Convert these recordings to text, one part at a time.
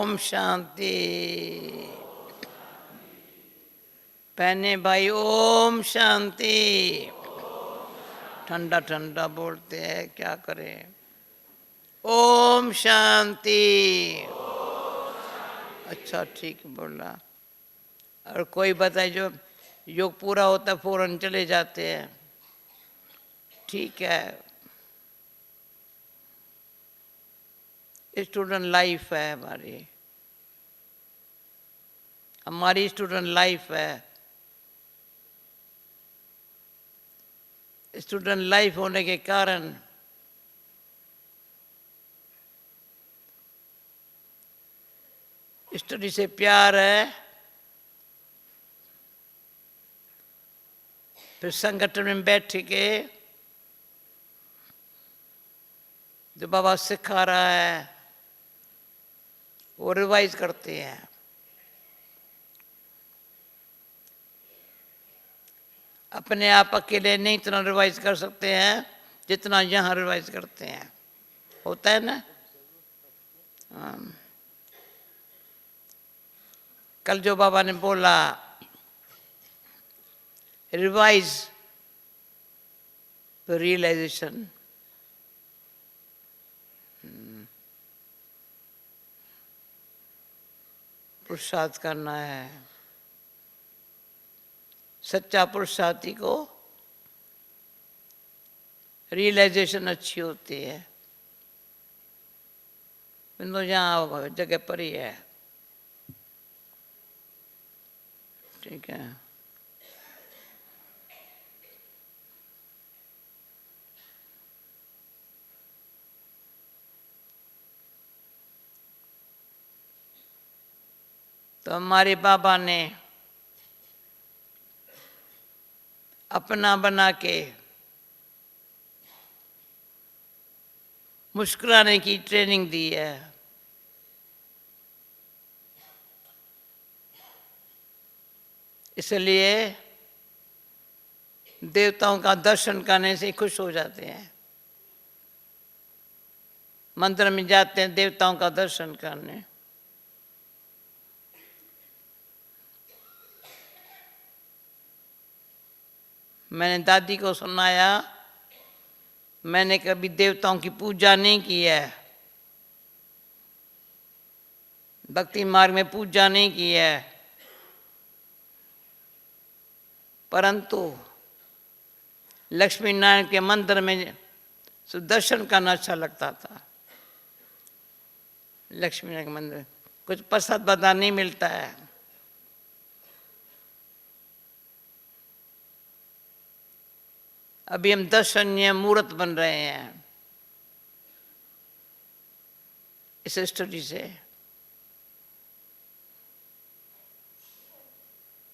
ओम शांति। पहने भाई ओम शांति। ठंडा ठंडा बोलते हैं, क्या करें। ओम शांति। अच्छा ठीक बोला। और कोई बताए जो योग पूरा होता फौरन चले जाते हैं, ठीक है। स्टूडेंट लाइफ है हमारी, हमारी स्टूडेंट लाइफ है। स्टूडेंट लाइफ होने के कारण स्टडी से प्यार है, फिर संगठन में बैठ के जो बाबा सिखा रहा है वो रिवाइज करते हैं। अपने आप अकेले नहीं इतना रिवाइज कर सकते हैं जितना यहाँ रिवाइज करते हैं, होता है ना। कल जो बाबा ने बोला रिवाइज तो रियलाइजेशन, पुरुषार्थ करना है। सच्चा पुरुषार्थी को रियलाइजेशन अच्छी होती है, बिंदु यहाँ जगह पर ही है, ठीक है। तो हमारे बाबा ने अपना बना के मुस्कुराने की ट्रेनिंग दी है। इसलिए देवताओं का दर्शन करने से खुश हो जाते हैं। मंदिर में जाते हैं देवताओं का दर्शन करने, मैंने दादी को सुनाया, मैंने कभी देवताओं की पूजा नहीं की है, भक्ति मार्ग में पूजा नहीं की है, परंतु लक्ष्मी नारायण के मंदिर में दर्शन करना अच्छा लगता था। लक्ष्मी नारायण के मंदिर कुछ प्रसाद बदा नहीं मिलता है, अभी हम दर्शनीय मूर्त बन रहे हैं इस स्टडी से।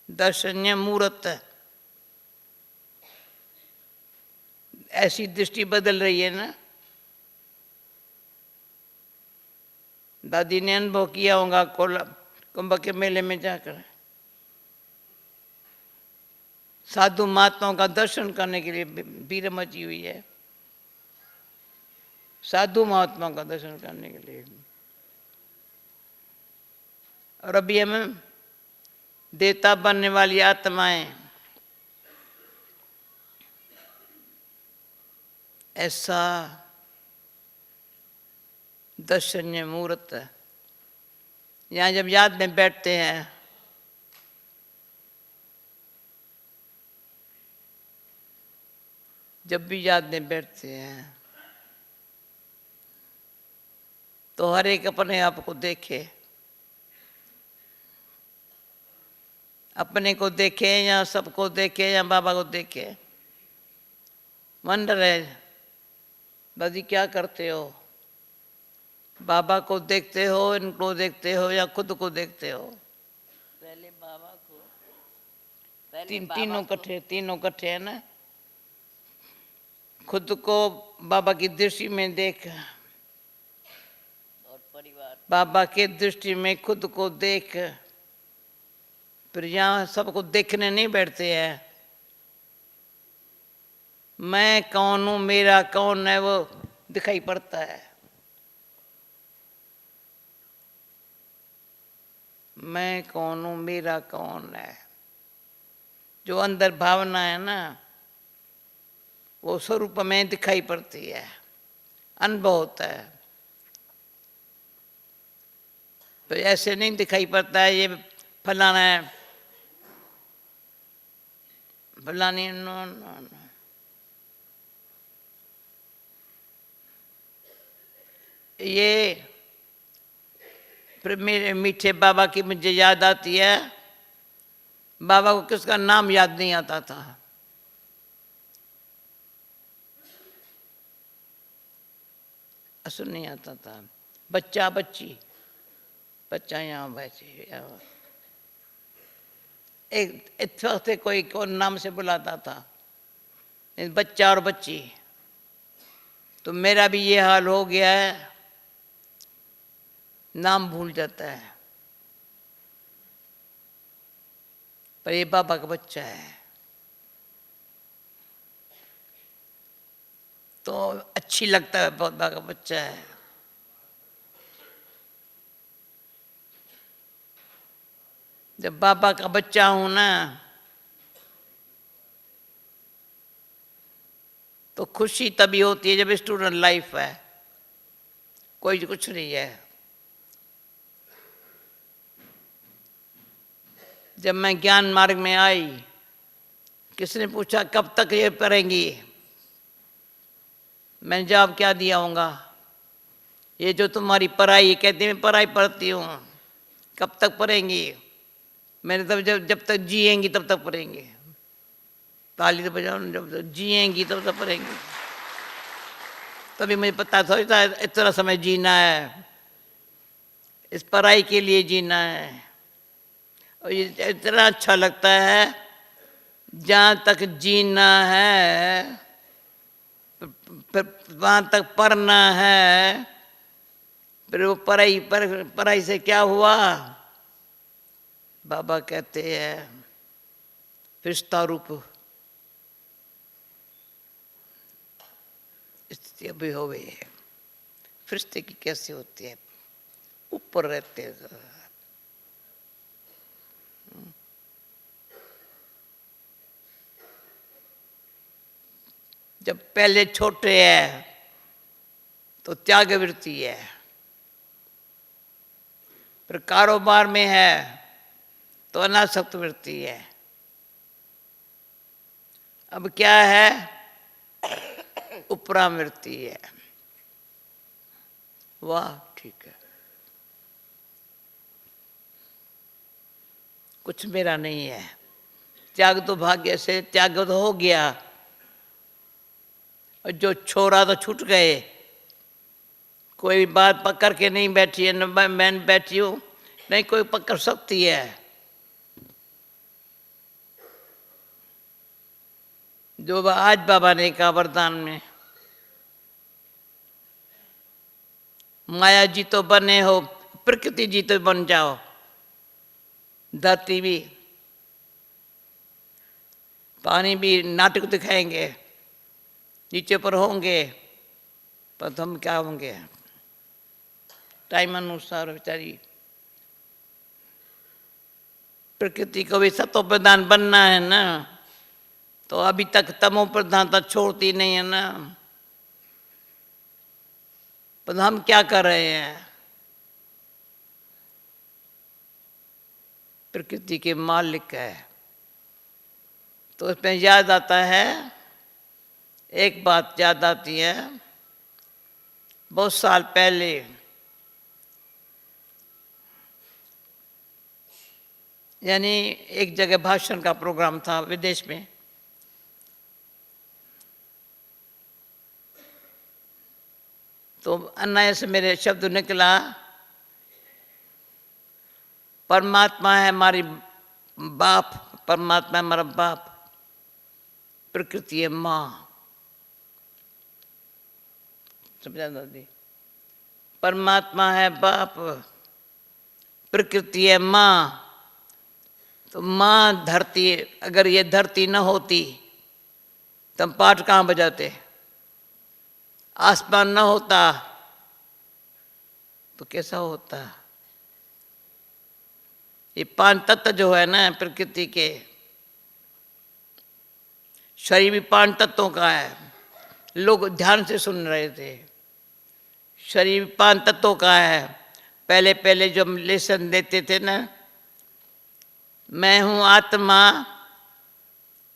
दर्शनीय मूर्त, ऐसी दृष्टि बदल रही है ना। दादी ने अनुभव किया होगा कुंभ के मेले में जाकर, साधु महात्माओं का दर्शन करने के लिए भीड़ मची हुई है, साधु महात्माओं का दर्शन करने के लिए। और अभी हम देवता बनने वाली आत्माएं ऐसा दर्शनीय मूर्त, यहाँ जब याद में बैठते हैं जब भी याद में बैठते हैं तो हर एक अपने आप को देखे, अपने को देखे या सबको देखे या बाबा को देखे। वंडर है दादी क्या करते हो, बाबा को देखते हो, इनको देखते हो या खुद को देखते हो। पहले बाबा को, तीनों इकट्ठे है ना। खुद को बाबा की दृष्टि में देख, और परिवार बाबा के दृष्टि में खुद को देख, फिर यहाँ सबको देखने नहीं बैठते हैं। मैं कौन हूँ, मेरा कौन है, वो दिखाई पड़ता है। मैं कौन हूँ, मेरा कौन है। जो अंदर भावना है ना, वो स्वरूप में दिखाई पड़ती है, अनुभव होता है। तो ऐसे नहीं दिखाई पड़ता है ये फलाना है, फलानी। नो नो नो, ये फिर मेरे मीठे बाबा की मुझे याद आती है। बाबा को किसका नाम याद नहीं आता था। असुर नहीं आता था। बच्चा बच्ची, बच्चा यहाँ बैठे, एक इतना से कोई कौन नाम से बुलाता था, बच्चा और बच्ची। तो मेरा भी ये हाल हो गया है, नाम भूल जाता है। पर ये बाबा का बच्चा है तो अच्छी लगता है, बाबा का बच्चा है। जब बाबा का बच्चा हूं ना, तो खुशी तभी होती है जब स्टूडेंट लाइफ है, कोई कुछ नहीं है। जब मैं ज्ञान मार्ग में आई, किसने पूछा कब तक ये पढ़ेंगी, मैंने जवाब क्या दिया होगा, ये जो तुम्हारी पढ़ाई कहती मैं पढ़ाई पढ़ती हूँ, कब तक पढ़ेंगी। मैंने तब जब तक जिएंगी तब तक पढ़ेंगे। ताली तो बजाओ, जब तक जिएंगी तब तक पढ़ेंगी। तभी मुझे पता था इतना समय जीना है, इस पढ़ाई के लिए जीना है। और ये इतना अच्छा लगता है, जहाँ तक जीना है फिर वहाँ तक पढ़ना है। फिर वो पढ़ाई से क्या हुआ, बाबा कहते हैं फरिश्ता रूप स्थिति अभी हो गई है। फरिश्ते की कैसे होती है, ऊपर रहते हैं। जब पहले छोटे है तो त्याग वृत्ति है, फिर कारोबार में है तो अनासक्त वृत्ति है। अब क्या है, उपराम वृत्ति है। वाह ठीक है, कुछ मेरा नहीं है। त्याग तो भाग्य से त्याग तो हो गया, और जो छोरा तो छूट गए। कोई बात पकड़ के नहीं बैठी है, न मैं बैठी हूँ, नहीं कोई पकड़ सकती है। जो आज बाबा ने कहा वरदान में, माया जी तो बने हो, प्रकृति जी तो बन जाओ। धरती भी, पानी भी नाटक दिखाएंगे, नीचे पर होंगे, पर हम क्या होंगे टाइम अनुसार। बेचारी प्रकृति को भी सतो प्रधान बनना है ना, तो अभी तक तमो प्रधानता छोड़ती नहीं है ना। पर हम क्या कर रहे हैं, प्रकृति के मालिक है। तो उसमें याद आता है, एक बात याद आती है, बहुत साल पहले यानी एक जगह भाषण का प्रोग्राम था विदेश में। तो अनायास से मेरे शब्द निकला, परमात्मा है हमारी बाप, परमात्मा है हमारा बाप, प्रकृति है माँ। समझा दादी, परमात्मा है बाप, प्रकृति है माँ। तो माँ धरती, अगर ये धरती न होती तो हम पाठ कहाँ बजाते, आसमान न होता तो कैसा होता। ये 5 तत्व जो है ना प्रकृति के, शरीर भी 5 तत्वों का है। लोग ध्यान से सुन रहे थे। शरीर 5 तत्वों का है। पहले पहले जो हम लेसन देते थे ना, मैं हूं आत्मा,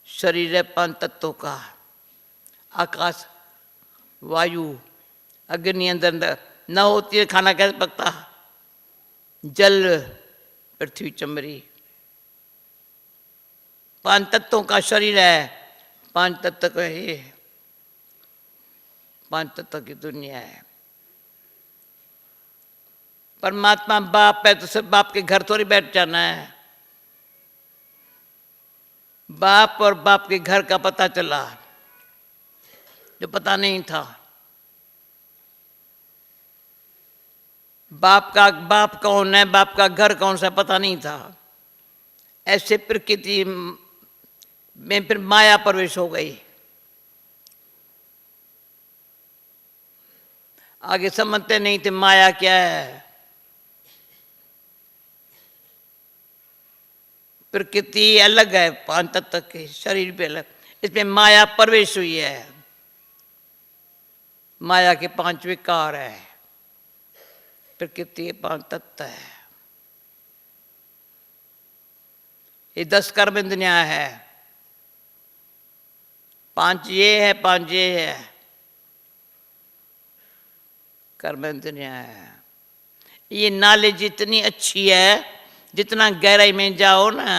शरीर है 5 तत्वों का, आकाश, वायु, अग्नि अंदर न होती है खाना कैसे पकता, जल, पृथ्वी, चमड़ी, 5 तत्वों का शरीर है। 5 तत्व का ये 5 तत्व की दुनिया है। परमात्मा बाप है तो सिर्फ बाप के घर थोड़ी बैठ जाना है। बाप और बाप के घर का पता चला जो पता नहीं था। बाप कौन है, बाप का घर कौन सा पता नहीं था। ऐसे प्रकृति में फिर माया प्रवेश हो गई। आगे समझते नहीं थे माया क्या है। प्रकृति अलग है 5 तत्व के, शरीर पे अलग, इसमें माया प्रवेश हुई है। माया के 5 विकार है, प्रकृति के 5 तत्व है। ये 10 कर्म इंद्रियां है। 5 ये है, 5 ये है, कर्म इंद्रियां है। ये नॉलेज इतनी अच्छी है, जितना गहराई में जाओ ना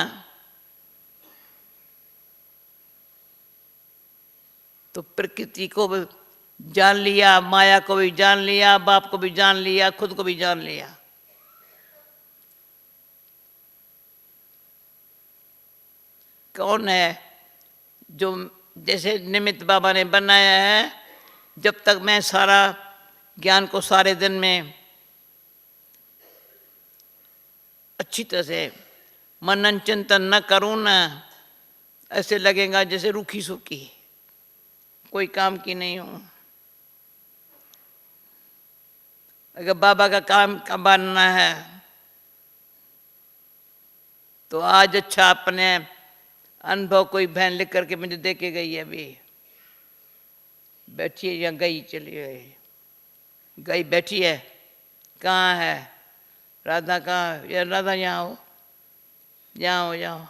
तो प्रकृति को भी जान लिया, माया को भी जान लिया, बाप को भी जान लिया, खुद को भी जान लिया। कौन है जो जैसे निमित्त बाबा ने बनाया है, जब तक मैं सारा ज्ञान को सारे दिन में अच्छी तरह से मनन चिंतन न करूं ना, ऐसे लगेगा जैसे रूखी सूखी, कोई काम की नहीं हूं। अगर बाबा का काम का बनना है तो आज अच्छा अपने अनुभव कोई बहन लिख करके मुझे दे के गई है। अभी बैठी है या गई चली गई बैठी है। कहाँ है राधा? कहाँ? या राधा यहाँ हो, यहाँ हो, यहाँ हो,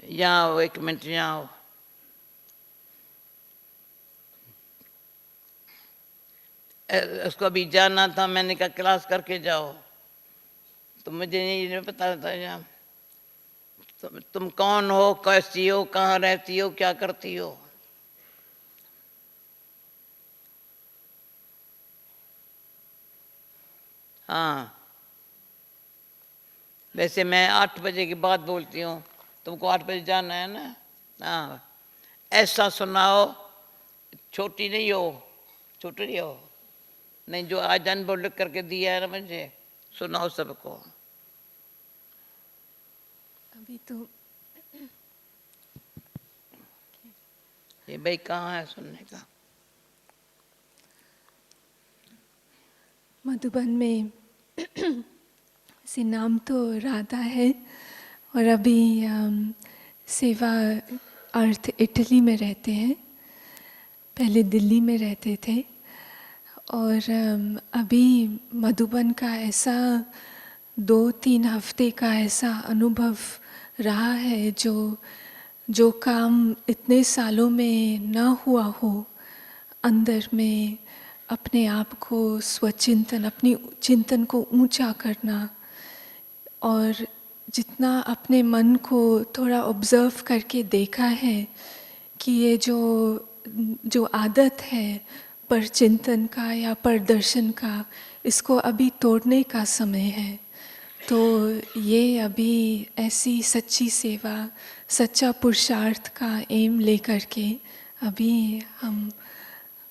यहाँ हो, 1 मिनट यहाँ हो। उसको अभी जाना था, मैंने कहा क्लास करके जाओ, तो मुझे नहीं पता था यहाँ तुम कौन हो, कैसी हो, कहाँ रहती हो, क्या करती हो। हाँ, वैसे मैं 8 बजे के बाद बोलती हूँ, तुमको 8 बजे जाना है ना। हाँ, ऐसा सुनाओ, छोटी नहीं हो, छोटी नहीं हो, नहीं जो आज अनुभव लिख करके दिया है ना मुझे, सुनाओ सबको। अभी तो ये भाई कहाँ है सुनने का? मधुबन में से नाम तो राधा है, और अभी सेवा अर्थ इटली में रहते हैं। पहले दिल्ली में रहते थे, और अभी मधुबन का ऐसा 2-3 हफ्ते का ऐसा अनुभव रहा है जो काम इतने सालों में न हुआ हो, अंदर में अपने आप को स्वचिंतन, अपनी चिंतन को ऊंचा करना, और जितना अपने मन को थोड़ा ऑब्जर्व करके देखा है कि ये जो आदत है पर चिंतन का या पर दर्शन का, इसको अभी तोड़ने का समय है। तो ये अभी ऐसी सच्ची सेवा, सच्चा पुरुषार्थ का एम लेकर के अभी हम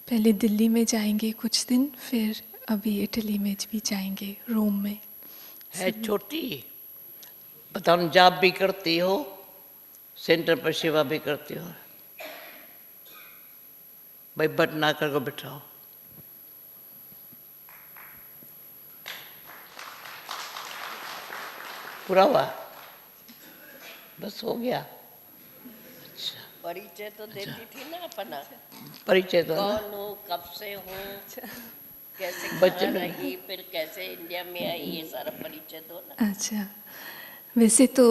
पहले दिल्ली में जाएंगे कुछ दिन, फिर अभी इटली में भी जाएंगे, रोम में। है छोटी, बताओ, जॉब भी करती हो, सेंटर पर सेवा भी करती हो, भाई बट ना कर को बिठाओ। पूरा हुआ, बस हो गया। अच्छा, परिचय तो देती थी ना अपना, परिचय तो ना कौन हो, कब से हो, कैसे बच्चे कहाँ में रही, फिर कैसे इंडिया में आई, ये सारा परिचय दो ना। अच्छा, वैसे तो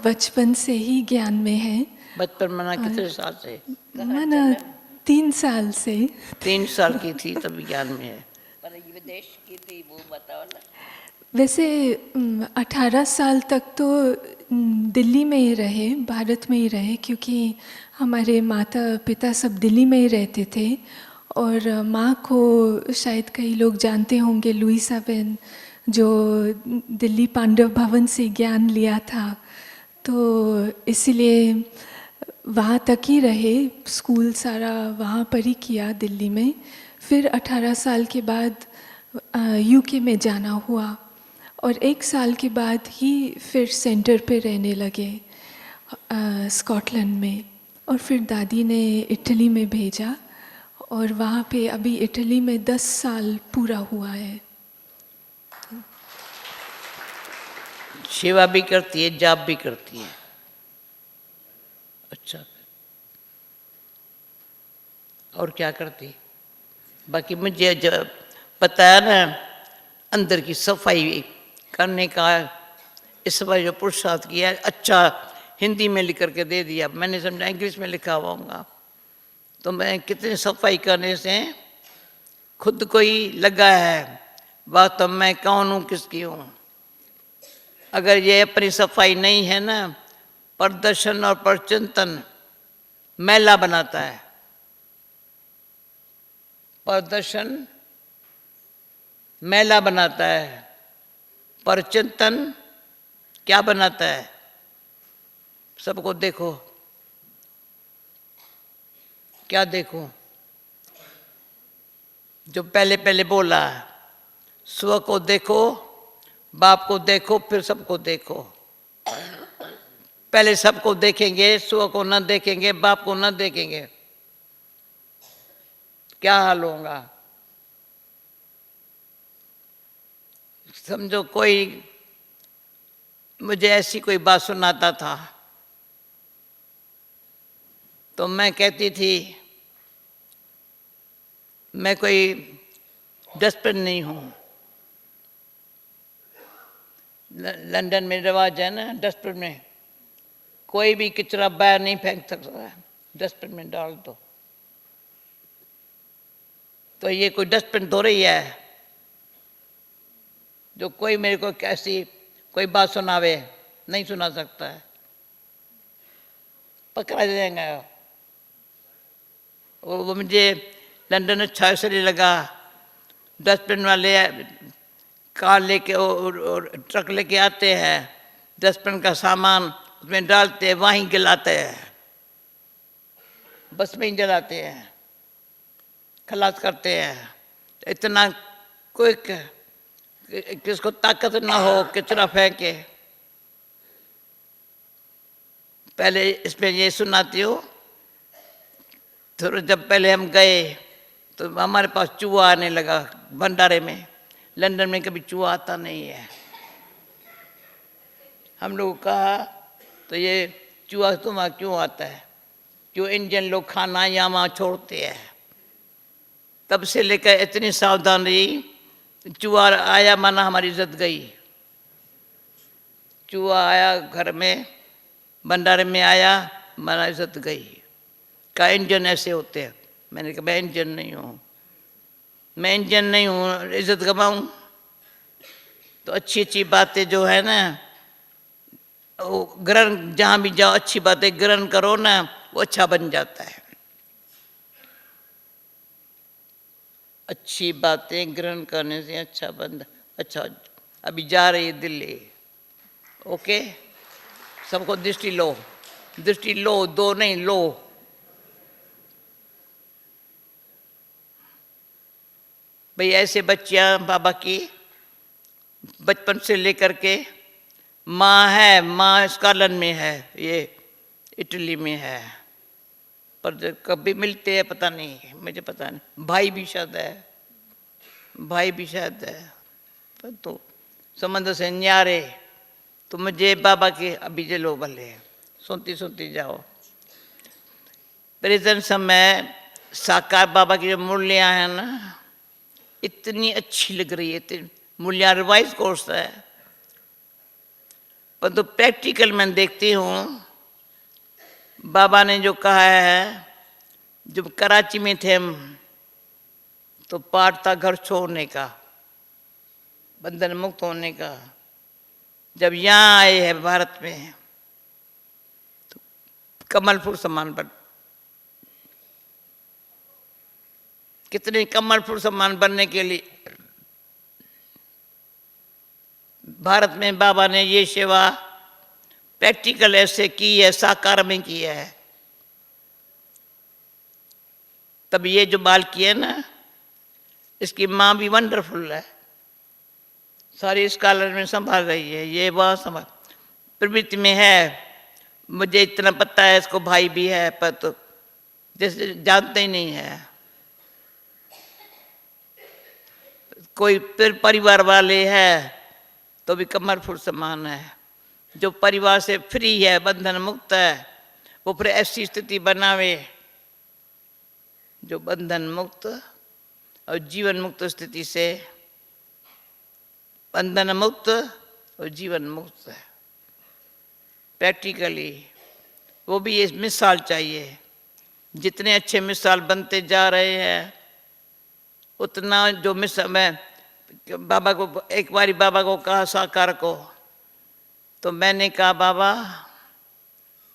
बचपन से ही ज्ञान में है। बचपन मना कितने साल से? कहाँ माना जन्म, 3 साल से। 3 साल की थी तभी ज्ञान में है। पर ये विदेश की थी वो बताओ ना। वैसे 18 साल तक तो दिल्ली में ही रहे, भारत में ही रहे, क्योंकि हमारे माता पिता सब दिल्ली में ही रहते थे। और माँ को शायद कई लोग जानते होंगे, लुईसा बेन, जो दिल्ली पांडव भवन से ज्ञान लिया था, तो इसीलिए वहाँ तक ही रहे, स्कूल सारा वहाँ पर ही किया दिल्ली में। फिर 18 साल के बाद यूके में जाना हुआ, और 1 साल के बाद ही फिर सेंटर पे रहने लगे स्कॉटलैंड में। और फिर दादी ने इटली में भेजा, और वहाँ पे अभी इटली में 10 साल पूरा हुआ है। सेवा भी करती है, जाप भी करती है। अच्छा, और क्या करती? बाकी मुझे जब बताया ना, अंदर की सफाई करने का इस बार जो पुरुषार्थ किया, अच्छा हिंदी में लिख करके दे दिया, मैंने समझा इंग्लिश में लिखा हुआ होगा। तो मैं कितनी सफाई करने से खुद को ही लगा है, वास्तव मैं कौन हूँ, किसकी हूँ। अगर ये अपनी सफाई नहीं है ना, प्रदर्शन और प्रचिंतन मैला बनाता है। प्रदर्शन मैला बनाता है, प्रचिंतन क्या बनाता है? सबको देखो, क्या देखो? जो पहले पहले बोला, स्व को देखो, बाप को देखो, फिर सबको देखो। पहले सबको देखेंगे, स्व को न देखेंगे, बाप को न देखेंगे, क्या हाल होगा? समझो कोई मुझे ऐसी कोई बात सुनाता था, तो मैं कहती थी मैं कोई डस्टबिन नहीं हूं। लंदन में रिवाज है ना, डस्टबिन में कोई भी कचरा बाहर नहीं फेंक सकता है, डस्टबिन में डाल दो। तो ये कोई डस्टबिन धो रही है जो कोई मेरे को कैसी कोई बात सुनावे? नहीं सुना सकता है, पकड़ा जाएगा। वो मुझे लंदन अच्छा इसलिए लगा, डस्टबिन वाले कार लेके और ट्रक लेके आते हैं, डस्टबिन का सामान उसमें डालते हैं, वहीं गिलाते हैं, बस में ही जलाते हैं, खलास करते हैं। इतना कोई किसको ताकत ना हो कचरा फेंके। पहले इसमें ये सुनाती हूँ, थोड़ा जब पहले हम गए तो हमारे पास चूहा आने लगा भंडारे में। लंदन में कभी चूहा आता नहीं है। हम लोग कहा तो ये चूहा तुम्हारा क्यों आता है? क्यों इंडियन लोग खाना यहाँ वहाँ छोड़ते हैं। तब से लेकर इतनी सावधान रही, चूहा आया माना हमारी इज्जत गई। चूहा आया घर में, भंडारे में आया माना इज्जत गई। का इंडियन ऐसे होते हैं? मैंने कहा मैं इंडियन नहीं हूँ, मैं इंडियन नहीं हूँ, इज्जत गवाऊँ? तो अच्छी अच्छी बातें जो है ना, वो ग्रहण, जहाँ भी जाओ अच्छी बातें ग्रहण करो ना, वो अच्छा बन जाता है। अच्छी बातें ग्रहण करने से अच्छा बन। अच्छा, अभी जा रही है दिल्ली, ओके, सबको दृष्टि लो, दृष्टि लो, दो नहीं लो। भाई ऐसे बच्चियां बाबा की बचपन से लेकर के, माँ है, माँ स्कॉटलैंड में है, ये इटली में है, पर कभी मिलते हैं पता नहीं, मुझे पता नहीं। भाई भी शायद है, भाई भी शायद है, पर तो संबंध से न्यारे। तो मुझे बाबा के अभी जे लो भले सुनती सुनती जाओ। प्रेजेंट समय साकार बाबा की जो मूर्तियाँ हैं ना, इतनी अच्छी लग रही है। मूर्तियाँ रिवाइज कोर्स है, पर तो प्रैक्टिकल मैं देखती हूँ बाबा ने जो कहा है, जब कराची में थे हम तो पाठ था घर छोड़ने का, बंधन मुक्त होने का। जब यहाँ आए हैं भारत में तो कमल फूल सम्मान पर, कितने कमल फूल सम्मान बनने के लिए भारत में बाबा ने ये सेवा प्रैक्टिकल ऐसे की है, साकार में की है। तब ये जो बाल की है ना, इसकी माँ भी वंडरफुल है, सारी स्कॉलर में संभाल रही है। ये वह संभाल प्रवृत्ति में है। मुझे इतना पता है इसको भाई भी है, पर तो जैसे जानते ही नहीं है। कोई फिर परिवार वाले है तो भी कमर फुल समान है। जो परिवार से फ्री है, बंधन मुक्त है, वो फिर ऐसी स्थिति बनावे जो बंधन मुक्त और जीवन मुक्त स्थिति से, बंधन मुक्त और जीवन मुक्त है। प्रैक्टिकली वो भी ये मिसाल चाहिए। जितने अच्छे मिसाल बनते जा रहे हैं उतना जो मिसाल, मैं बाबा को एक बारी बाबा को कहा साकार को, तो मैंने कहा बाबा,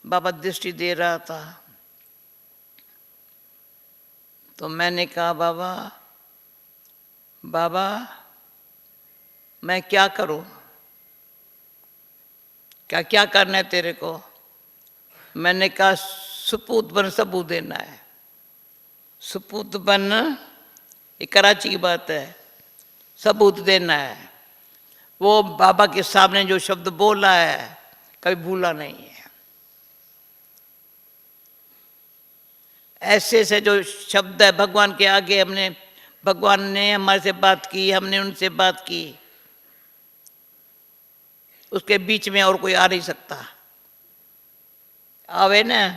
बाबा दृष्टि दे रहा था, तो मैंने कहा बाबा, बाबा मैं क्या करूं, क्या क्या करना है तेरे को? मैंने कहा सुपूत बन सबूत देना है। सुपूत बन, ये कराची की बात है, सबूत देना है। वो बाबा के सामने जो शब्द बोला है कभी भूला नहीं है। ऐसे से जो शब्द है भगवान के आगे, हमने, भगवान ने हमारे से बात की, हमने उनसे बात की, उसके बीच में और कोई आ नहीं सकता। आवे ना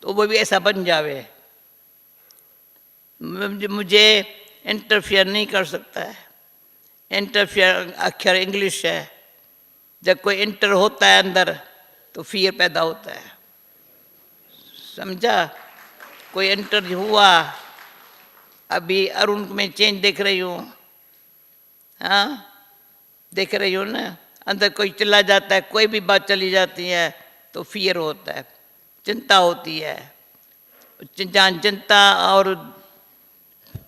तो वो भी ऐसा बन जावे, मुझे इंटरफियर नहीं कर सकता है। इंटरफियर अक्षर इंग्लिश है, जब कोई इंटर होता है अंदर तो फियर पैदा होता है, समझा? कोई इंटर हुआ, अभी अरुण में चेंज देख रही हूँ, हाँ देख रही हूँ ना, अंदर कोई चला जाता है, कोई भी बात चली जाती है तो फियर होता है, चिंता होती है। जहाँ चिंता और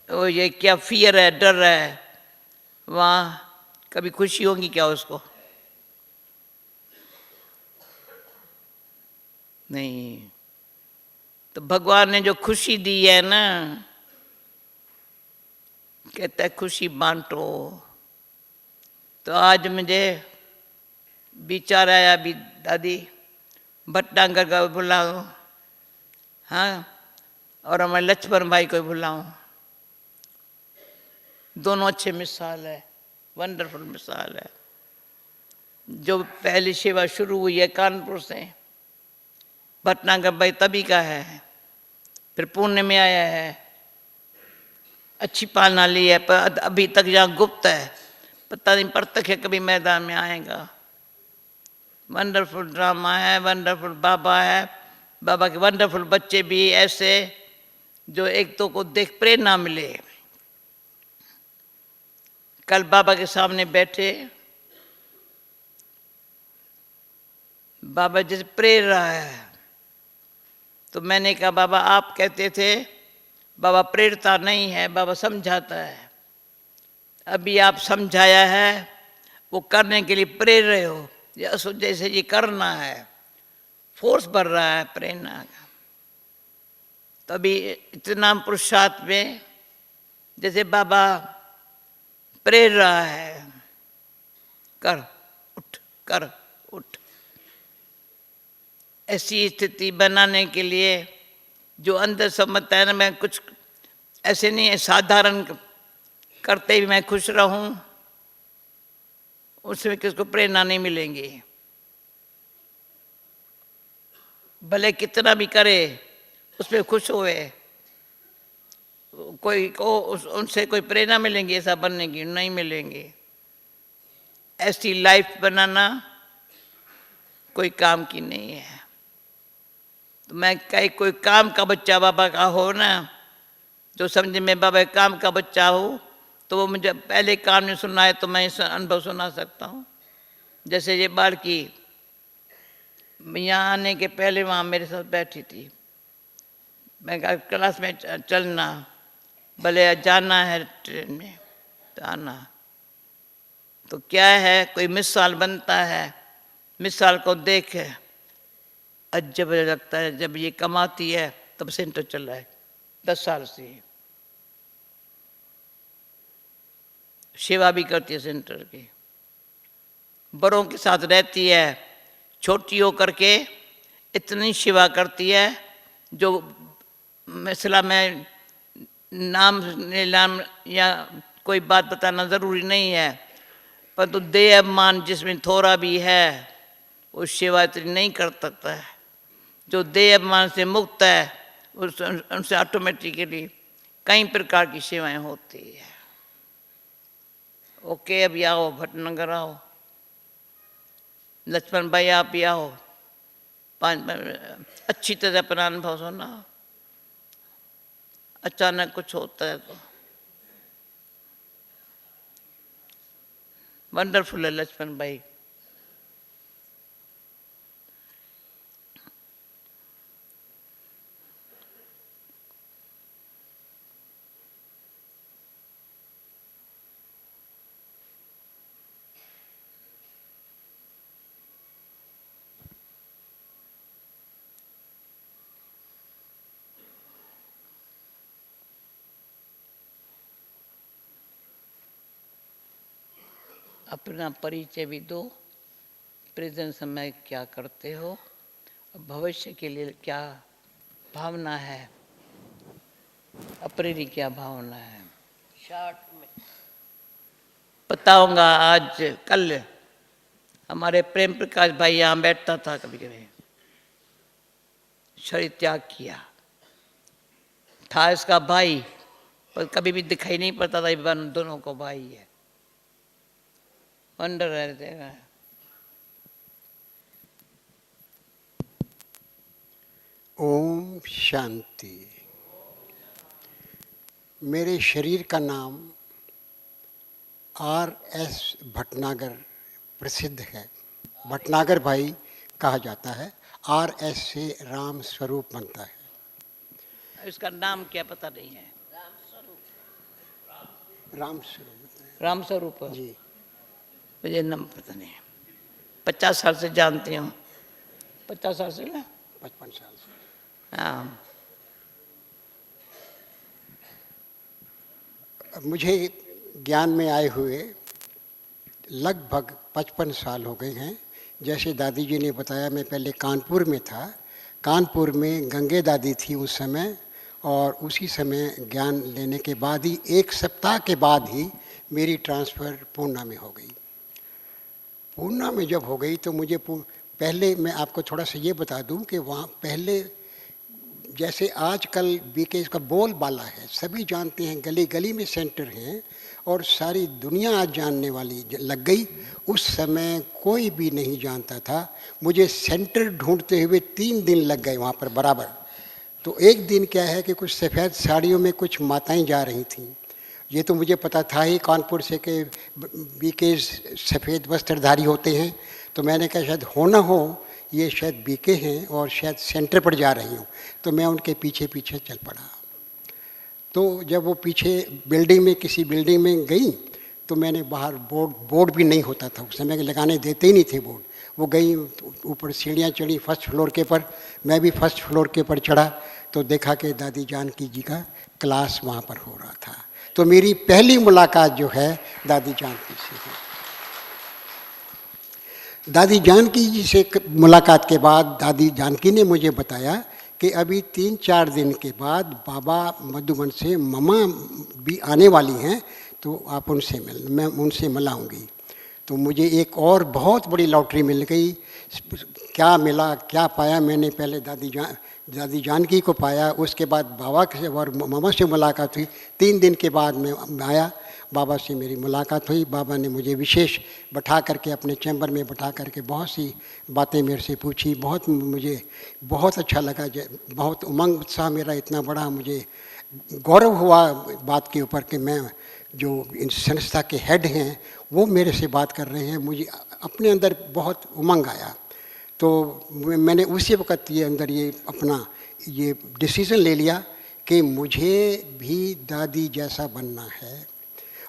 वो ये क्या फियर है, डर है, वहाँ कभी खुशी होगी क्या उसको? नहीं। तो भगवान ने जो खुशी दी है ना, कहता है खुशी बांटो। तो आज मुझे विचार आया, अभी दादी भटनागर का बुलाऊं, हाँ, और हमारे लक्ष्मण भाई को बुलाऊं। दोनों अच्छे मिसाल है, वंडरफुल मिसाल है। जो पहली सेवा शुरू हुई है कानपुर से, भटनागर भाई तभी का है, फिर पुणे में आया है, अच्छी पालना ली है, पर अभी तक यहाँ गुप्त है, पता नहीं प्रत्यक्ष है कभी मैदान में आएगा। वंडरफुल ड्रामा है, वंडरफुल बाबा है, बाबा के वंडरफुल बच्चे भी ऐसे जो एक तो को देख प्रेरणा मिले। कल बाबा के सामने बैठे, बाबा जैसे प्रेर रहा है, तो मैंने कहा बाबा आप कहते थे बाबा प्रेरता नहीं है, बाबा समझाता है। अभी आप समझाया है, वो करने के लिए प्रेर रहे हो, जैसे ये करना है, फोर्स बढ़ रहा है प्रेरणा का। तभी इतना पुरुषार्थ में जैसे बाबा प्रेर रहा है, कर उठ, कर उठ। ऐसी स्थिति बनाने के लिए जो अंदर समझता है ना, मैं कुछ ऐसे नहीं है साधारण करते ही मैं खुश रहूं, उसमें किसको प्रेरणा नहीं मिलेंगी। भले कितना भी करे उस पर खुश हुए, कोई को उनसे कोई प्रेरणा मिलेंगी ऐसा बनने की? नहीं मिलेंगी। ऐसी लाइफ बनाना कोई काम की नहीं है। तो मैं कहीं कोई काम का बच्चा बाबा का हो ना, जो समझे मैं बाबा काम का बच्चा हूँ, तो वो मुझे पहले काम नहीं सुना है तो मैं इस अनुभव सुना सकता हूँ। जैसे ये बार की यहाँ आने के पहले वहाँ मेरे साथ बैठी थी, मैं कहा क्लास में चलना, भले जाना है ट्रेन में तो आना। तो क्या है, कोई मिसाल बनता है, मिसाल को देख अजब लगता है। जब ये कमाती है तब सेंटर चल रहा है 10 साल से, सेवा भी करती है सेंटर की, बड़ों के साथ रहती है, छोटी हो करके इतनी सेवा करती है जो मसला में नाम नीलाम या कोई बात बताना ज़रूरी नहीं है, परंतु देह अभिमान जिसमें थोड़ा भी है वो सेवा इतनी नहीं कर सकता है। जो देह अभिमान से मुक्त है उनसे ऑटोमेटिकली कई प्रकार की सेवाएं होती है। ओके, अभी आओ भटनगर आओ, लक्ष्मण भाई आप भी आओ, अच्छी तरह अपना अनुभव सुना। अचानक कुछ होता है तो वंडरफुल है लक्ष्मण भाई। अपना परिचय भी दो, प्रेजेंट समय क्या करते हो, भविष्य के लिए क्या भावना है, अपने लिए क्या भावना है। शॉर्ट में बताऊंगा। आज कल हमारे प्रेम प्रकाश भाई यहाँ बैठता था, कभी कभी शरीर त्याग किया था इसका भाई, पर कभी भी दिखाई नहीं पड़ता था दोनों को भाई है, वंडर रहते हैं। ओम शांति। मेरे शरीर का नाम R.S. भटनागर प्रसिद्ध है, भटनागर भाई कहा जाता है। R.S. से राम स्वरूप बनता है। इसका नाम क्या पता नहीं है। राम स्वरूप राम स्वरूप जी, मुझे नाम पता नहीं है। 50 साल से जानती हूँ, 50 साल से ना, 55 साल से। हाँ। मुझे ज्ञान में आए हुए लगभग 55 साल हो गए हैं। जैसे दादी जी ने बताया, मैं पहले कानपुर में था। कानपुर में गंगे दादी थी उस समय, और उसी समय ज्ञान लेने के बाद ही 1 सप्ताह के बाद ही मेरी ट्रांसफ़र पूना में हो गई। पूना में जब हो गई तो मुझे पहले मैं आपको थोड़ा सा ये बता दूं कि वहाँ पहले जैसे आजकल बीके का बोलबाला है, सभी जानते हैं, गली गली में सेंटर हैं और सारी दुनिया आज जानने वाली लग गई। उस समय कोई भी नहीं जानता था। मुझे सेंटर ढूंढते हुए 3 दिन लग गए वहाँ पर बराबर। तो एक दिन क्या है कि कुछ सफ़ेद साड़ियों में कुछ माताएं जा रही थीं। ये तो मुझे पता था ही कानपुर से कि बीके सफ़ेद वस्त्रधारी होते हैं, तो मैंने कहा शायद हो ना हो ये शायद बीके हैं और शायद सेंटर पर जा रही हूँ। तो मैं उनके पीछे पीछे चल पड़ा। तो जब वो पीछे बिल्डिंग में, किसी बिल्डिंग में गई, तो मैंने बाहर बोर्ड भी नहीं होता था उस समय, लगाने देते ही नहीं थे बोर्ड। वो गई ऊपर सीढ़ियाँ चढ़ी फर्स्ट फ्लोर के पर, मैं भी फर्स्ट फ्लोर के पर चढ़ा, तो देखा कि दादी जानकी जी का क्लास वहाँ पर हो रहा था। तो मेरी पहली मुलाकात जो है दादी जानकी से है। दादी जानकी जी से मुलाकात के बाद दादी जानकी ने मुझे बताया कि अभी 3-4 दिन के बाद बाबा मधुबन से ममा भी आने वाली हैं, तो आप उनसे मैं उनसे मिलाऊंगी। तो मुझे एक और बहुत बड़ी लॉटरी मिल गई। क्या मिला, क्या पाया, मैंने पहले दादी जानकी को पाया, उसके बाद बाबा से और मामा से मुलाकात हुई। 3 दिन के बाद मैं आया, बाबा से मेरी मुलाकात हुई। बाबा ने मुझे विशेष बैठा करके अपने चैम्बर में बैठा करके बहुत सी बातें मेरे से पूछी। मुझे बहुत अच्छा लगा, बहुत उमंग उत्साह मेरा इतना बड़ा, मुझे गौरव हुआ बात के ऊपर कि मैं जो इन संस्था के हेड हैं वो मेरे से बात कर रहे हैं। मुझे अपने अंदर बहुत उमंग आया। तो मैंने उसी वक्त ये अंदर ये अपना ये डिसीज़न ले लिया कि मुझे भी दादी जैसा बनना है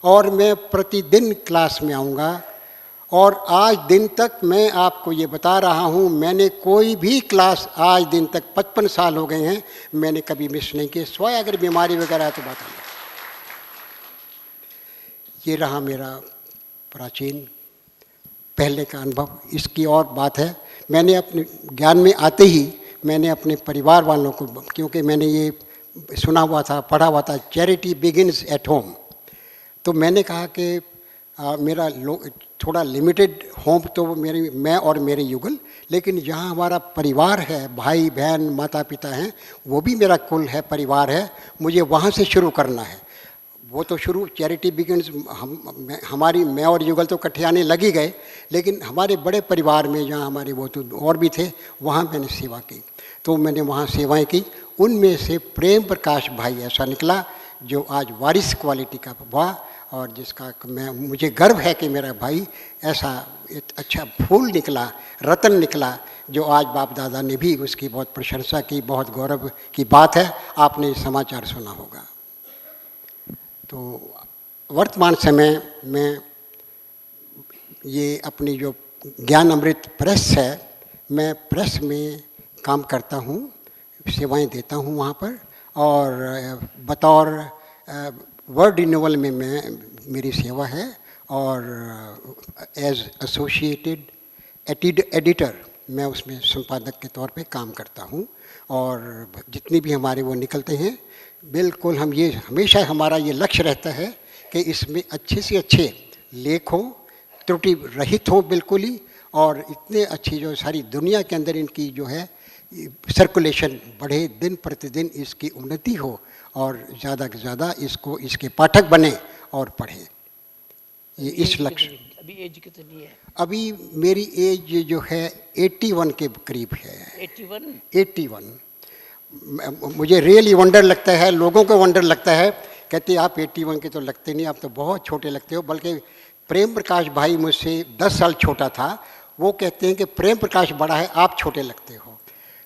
और मैं प्रतिदिन क्लास में आऊँगा। और आज दिन तक मैं आपको ये बता रहा हूँ, मैंने कोई भी क्लास आज दिन तक 55 साल हो गए हैं, मैंने कभी मिस नहीं किए, स्वाय अगर बीमारी वगैरह है तो बात नहीं। ये रहा मेरा प्राचीन पहले का अनुभव। इसकी और बात है, मैंने अपने ज्ञान में आते ही मैंने अपने परिवार वालों को, क्योंकि मैंने ये सुना हुआ था, पढ़ा हुआ था, चैरिटी बिगिन्स एट होम, तो मैंने कहा कि मेरा थोड़ा लिमिटेड होम तो मैं और मेरे युगल, लेकिन जहाँ हमारा परिवार है, भाई बहन माता पिता हैं, वो भी मेरा कुल है, परिवार है, मुझे वहाँ से शुरू करना है। वो तो शुरू चैरिटी बिगिन्स मैं और युगल तो इकट्ठे आने लग ही गए, लेकिन हमारे बड़े परिवार में जहाँ हमारे वो तो और भी थे, वहाँ मैंने सेवा की। तो मैंने वहाँ सेवाएं की। उनमें से प्रेम प्रकाश भाई ऐसा निकला जो आज वारिस क्वालिटी का हुआ, और जिसका मुझे गर्व है कि मेरा भाई ऐसा एक अच्छा फूल निकला, रतन निकला, जो आज बाप दादा ने भी उसकी बहुत प्रशंसा की। बहुत गौरव की बात है। आपने समाचार सुना होगा। तो वर्तमान समय में ये अपनी जो ज्ञान अमृत प्रेस है, मैं प्रेस में काम करता हूँ, सेवाएं देता हूँ वहाँ पर, और बतौर वर्ड रिन्यूअल में मेरी सेवा है, और एज एसोसिएटेड एडिटर मैं उसमें संपादक के तौर पे काम करता हूँ। और जितने भी हमारे वो निकलते हैं, बिल्कुल हम ये हमेशा हमारा ये लक्ष्य रहता है कि इसमें अच्छे से अच्छे लेख हों, त्रुटि रहित हो बिल्कुल ही, और इतने अच्छी जो सारी दुनिया के अंदर इनकी जो है सर्कुलेशन बढ़े, दिन प्रतिदिन इसकी उन्नति हो, और ज़्यादा से ज़्यादा इसके पाठक बने और पढ़ें। ये इस लक्ष्य। अभी एज कितनी है? अभी मेरी एज जो है 81 के करीब है। 81। मुझे रियली वंडर लगता है, लोगों को वंडर लगता है, कहते आप 81 के तो लगते नहीं, आप तो बहुत छोटे लगते हो। बल्कि प्रेम प्रकाश भाई मुझसे 10 साल छोटा था, वो कहते हैं कि प्रेम प्रकाश बड़ा है, आप छोटे लगते हो।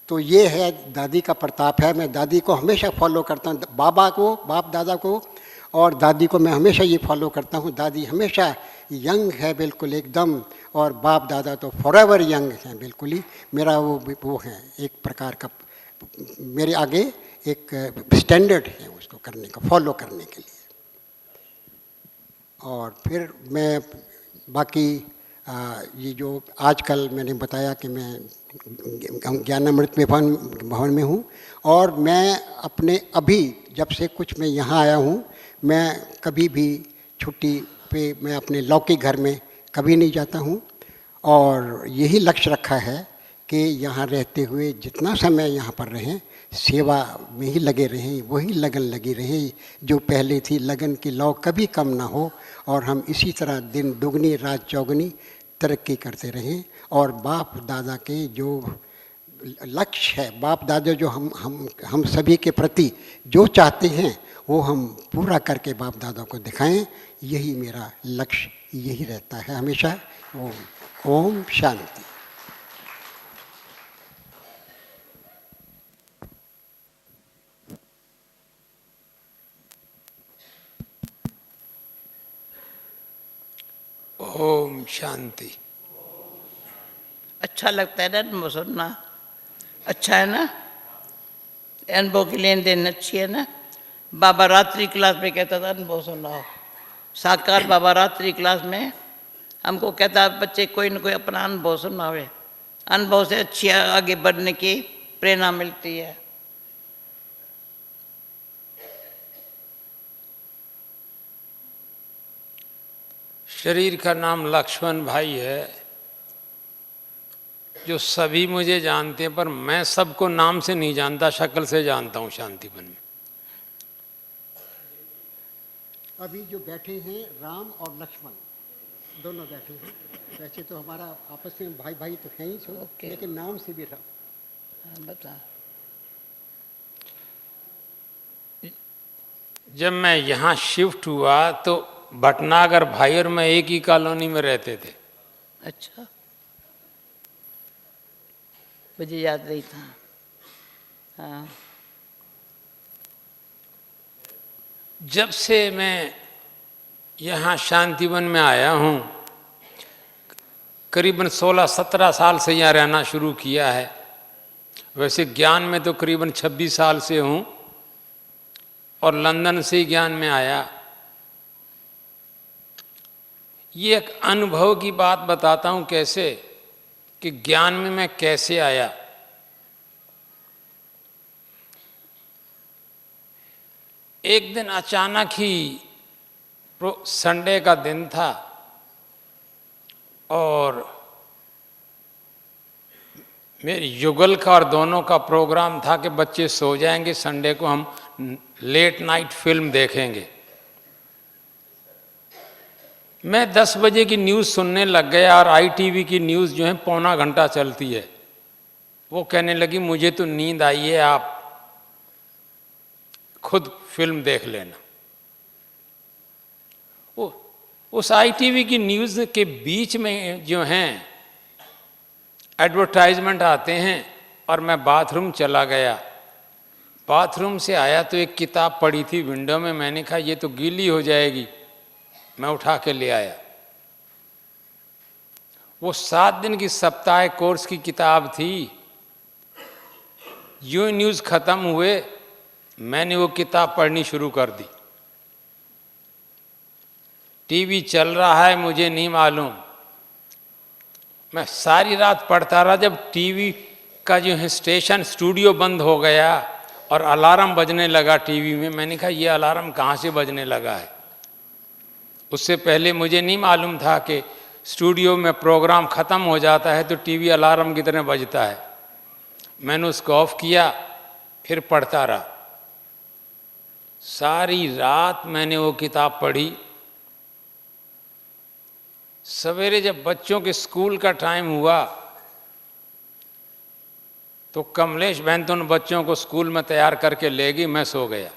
तो ये है दादी का प्रताप है। मैं दादी को हमेशा फॉलो करता हूँ, बाप दादा को और दादी को मैं हमेशा ये फॉलो करता हूँ। दादी हमेशा यंग है बिल्कुल एकदम, और बाप दादा तो फॉरएवर यंग हैं बिल्कुल ही। मेरा वो है एक प्रकार का, मेरे आगे एक स्टैंडर्ड है उसको करने का, फॉलो करने के लिए। और फिर मैं बाकी ये जो आजकल मैंने बताया कि मैं ज्ञानामृत में भवन में हूँ, और मैं अपने अभी जब से कुछ मैं यहाँ आया हूँ, मैं कभी भी छुट्टी पे मैं अपने लौकिक घर में कभी नहीं जाता हूँ। और यही लक्ष्य रखा है कि यहाँ रहते हुए जितना समय यहाँ पर रहें, सेवा में ही लगे रहें, वही लगन लगी रहे जो पहले थी। लगन की लौ कभी कम ना हो, और हम इसी तरह दिन दुगनी रात चौगनी तरक्की करते रहें। और बाप दादा के जो लक्ष्य है, बाप दादा जो हम सभी के प्रति जो चाहते हैं, वो हम पूरा करके बाप दादा को दिखाएं। यही मेरा लक्ष्य यही रहता है हमेशा। ओम शांति। ओम शांति। अच्छा लगता है ना अनुभव सुनना? अच्छा है ना? अनुभव की लेन देन अच्छी है ना? बाबा रात्रि क्लास में कहता था अनुभव सुनाओ। साकार बाबा रात्रि क्लास में हमको कहता बच्चे कोई न कोई अपना अनुभव सुनावे, अनुभव से अच्छी आगे बढ़ने की प्रेरणा मिलती है। शरीर का नाम लक्ष्मण भाई है, जो सभी मुझे जानते हैं, पर मैं सबको नाम से नहीं जानता, शक्ल से जानता हूँ शांतिवन में। अभी जो बैठे हैं राम और लक्ष्मण दोनों बैठे हैं। वैसे तो हमारा आपस में भाई भाई तो है ही सो, ओके। लेकिन नाम से भी बता। जब मैं यहाँ शिफ्ट हुआ तो भटनागर भाई और मैं एक ही कॉलोनी में रहते थे। अच्छा, मुझे याद नहीं था। हाँ, जब से मैं यहाँ शांतिवन में आया हूँ, करीबन 16-17 साल से यहाँ रहना शुरू किया है। वैसे ज्ञान में तो करीबन 26 साल से हूँ और लंदन से ही ज्ञान में आया। ये एक अनुभव की बात बताता हूँ कैसे कि ज्ञान में मैं कैसे आया। एक दिन अचानक ही संडे का दिन था और मेरी युगल का और दोनों का प्रोग्राम था कि बच्चे सो जाएंगे, संडे को हम लेट नाइट फिल्म देखेंगे। मैं 10 बजे की न्यूज़ सुनने लग गया और ITV की न्यूज़ जो है पौना घंटा चलती है। वो कहने लगी मुझे तो नींद आई है, आप खुद फिल्म देख लेना। उस ITV की न्यूज़ के बीच में जो हैं एडवर्टाइजमेंट आते हैं और मैं बाथरूम चला गया। बाथरूम से आया तो एक किताब पड़ी थी विंडो में, मैंने कहा ये तो गीली हो जाएगी, मैं उठा के ले आया। वो 7 दिन की सप्ताह कोर्स की किताब थी। यूं न्यूज़ खत्म हुए मैंने वो किताब पढ़नी शुरू कर दी। टीवी चल रहा है मुझे नहीं मालूम, मैं सारी रात पढ़ता रहा। जब टीवी का जो है स्टेशन स्टूडियो बंद हो गया और अलार्म बजने लगा टीवी में, मैंने कहा ये अलार्म कहाँ से बजने लगा है। उससे पहले मुझे नहीं मालूम था कि स्टूडियो में प्रोग्राम ख़त्म हो जाता है तो टीवी अलार्म की तरह बजता है। मैंने उसको ऑफ किया, फिर पढ़ता रहा। सारी रात मैंने वो किताब पढ़ी। सवेरे जब बच्चों के स्कूल का टाइम हुआ तो कमलेश बहन तो उन बच्चों को स्कूल में तैयार करके ले गई, मैं सो गया।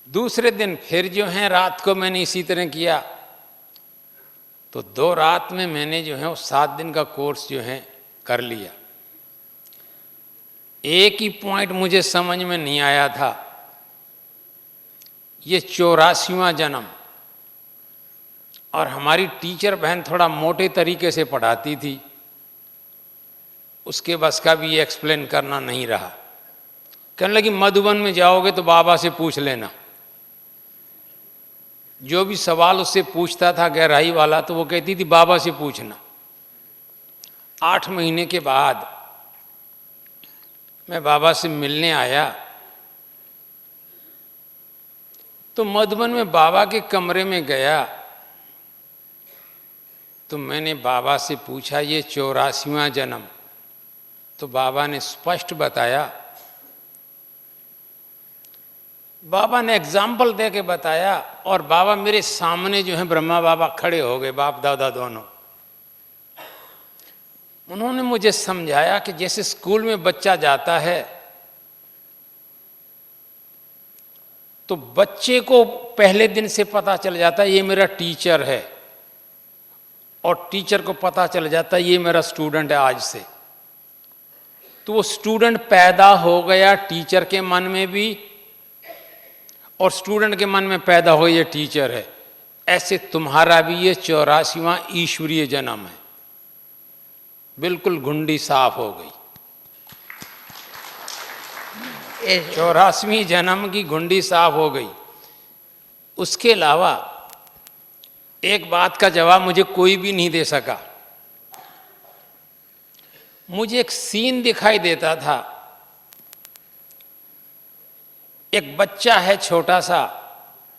दूसरे दिन फिर जो है रात को मैंने इसी तरह किया, तो 2 रात में मैंने जो है वो 7 दिन का कोर्स जो है कर लिया। एक ही पॉइंट मुझे समझ में नहीं आया था, ये 84वां जन्म। और हमारी टीचर बहन थोड़ा मोटे तरीके से पढ़ाती थी, उसके बस का भी ये एक्सप्लेन करना नहीं रहा। कहने लगी मधुबन में जाओगे तो बाबा से पूछ लेना। जो भी सवाल उससे पूछता था गहराई वाला, तो वो कहती थी बाबा से पूछना। 8 महीने के बाद मैं बाबा से मिलने आया तो मधुबन में बाबा के कमरे में गया तो मैंने बाबा से पूछा ये 84वां जन्म। तो बाबा ने स्पष्ट बताया। बाबा ने एग्जाम्पल दे के बताया और बाबा मेरे सामने जो है ब्रह्मा बाबा खड़े हो गए, बाप दादा दोनों। उन्होंने मुझे समझाया कि जैसे स्कूल में बच्चा जाता है तो बच्चे को पहले दिन से पता चल जाता है ये मेरा टीचर है, और टीचर को पता चल जाता है ये मेरा स्टूडेंट है आज से। तो वो स्टूडेंट पैदा हो गया टीचर के मन में भी, और स्टूडेंट के मन में पैदा हो ये टीचर है। ऐसे तुम्हारा भी ये 84वां ईश्वरीय जन्म है। बिल्कुल घुंडी साफ हो गई। 84वीं जन्म की घुंडी साफ हो गई। उसके अलावा एक बात का जवाब मुझे कोई भी नहीं दे सका। मुझे एक सीन दिखाई देता था। एक बच्चा है छोटा सा,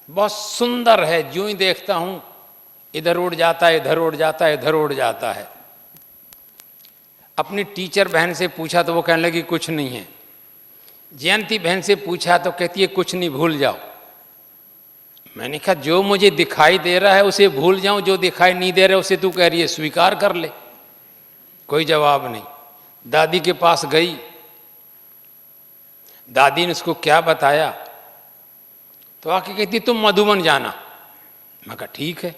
बहुत सुंदर है, जो ही देखता हूं इधर उड़ जाता है, इधर उड़ जाता है, इधर उड़ जाता है। अपनी टीचर बहन से पूछा तो वो कहने लगी कुछ नहीं है। जयंती बहन से पूछा तो कहती है कुछ नहीं, भूल जाओ। मैंने कहा जो मुझे दिखाई दे रहा है उसे भूल जाऊं, जो दिखाई नहीं दे रहा उसे तू कह रही है स्वीकार कर ले। कोई जवाब नहीं। दादी के पास गई, दादी ने उसको क्या बताया तो आके कहती तुम मधुबन जाना। मैं कहा ठीक है।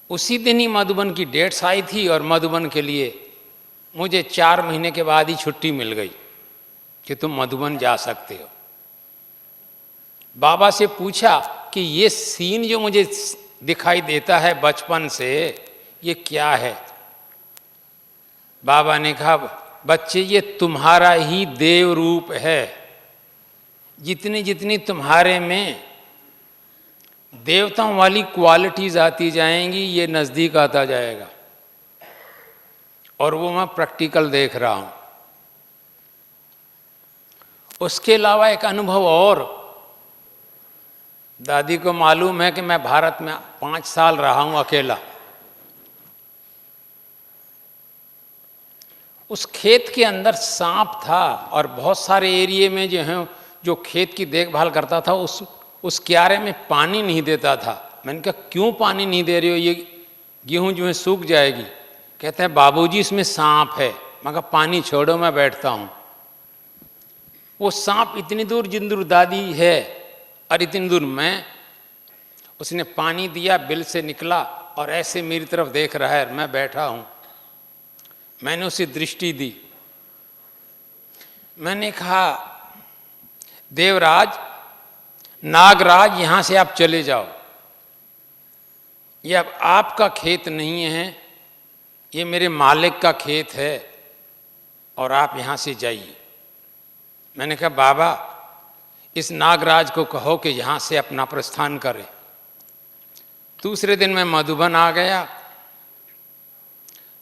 उसी दिन ही मधुबन की डेट्स आई थी और मधुबन के लिए मुझे 4 महीने के बाद ही छुट्टी मिल गई कि तुम मधुबन जा सकते हो। बाबा से पूछा कि ये सीन जो मुझे दिखाई देता है बचपन से, ये क्या है? बाबा ने कहा बच्चे ये तुम्हारा ही देव रूप है। जितनी जितनी तुम्हारे में देवताओं वाली क्वालिटीज आती जाएंगी, ये नजदीक आता जाएगा। और वो मैं प्रैक्टिकल देख रहा हूं। उसके अलावा एक अनुभव और, दादी को मालूम है कि मैं भारत में 5 साल रहा हूं अकेला। उस खेत के अंदर सांप था और बहुत सारे एरिया में जो है जो खेत की देखभाल करता था उस क्यारे में पानी नहीं देता था। मैंने कहा क्यों पानी नहीं दे रहे हो, ये गेहूं जो है सूख जाएगी। कहते हैं बाबूजी इसमें सांप है। मैं कहा पानी छोड़ो, मैं बैठता हूं। वो सांप इतनी दूर जितनी दूर दादी है और इतनी दूर मैं, उसने पानी दिया, बिल से निकला और ऐसे मेरी तरफ देख रहा है, मैं बैठा हूं। मैंने उसे दृष्टि दी। मैंने कहा देवराज, नागराज, यहां से आप चले जाओ, ये अब आपका खेत नहीं है, ये मेरे मालिक का खेत है और आप यहां से जाइए। मैंने कहा बाबा इस नागराज को कहो कि यहां से अपना प्रस्थान करे। दूसरे दिन मैं मधुबन आ गया।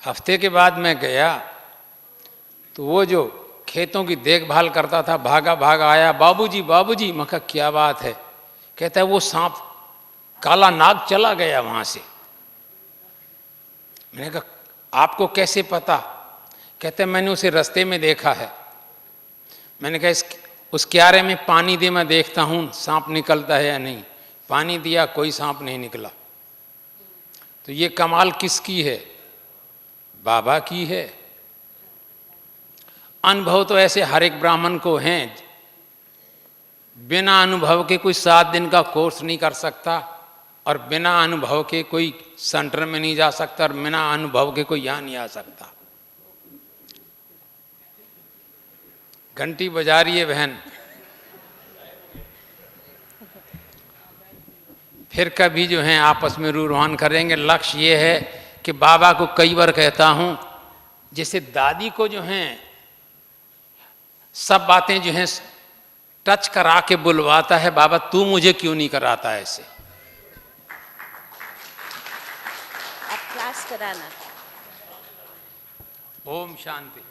हफ्ते के बाद मैं गया तो वो जो खेतों की देखभाल करता था भागा भागा आया, बाबूजी बाबूजी। मैं कहा क्या बात है? कहता है वो सांप काला नाग चला गया वहां से। मैंने कहा आपको कैसे पता? कहते हैं मैंने उसे रास्ते में देखा है। मैंने कहा उस क्यारे में पानी दे, मैं देखता हूं सांप निकलता है या नहीं। पानी दिया, कोई सांप नहीं निकला। तो ये कमाल किसकी है? बाबा की है। अनुभव तो ऐसे हर एक ब्राह्मण को हैं। बिना अनुभव के कोई 7 दिन का कोर्स नहीं कर सकता और बिना अनुभव के कोई सेंटर में नहीं जा सकता और बिना अनुभव के कोई यहां नहीं आ सकता। घंटी बजा रही है बहन। फिर कभी जो है आपस में रूरवान करेंगे। लक्ष्य ये है कि बाबा को कई बार कहता हूं, जैसे दादी को जो है सब बातें जो हैं टच करा के बुलवाता है, बाबा तू मुझे क्यों नहीं कराता ऐसे? आप क्लास कराना। ओम शांति।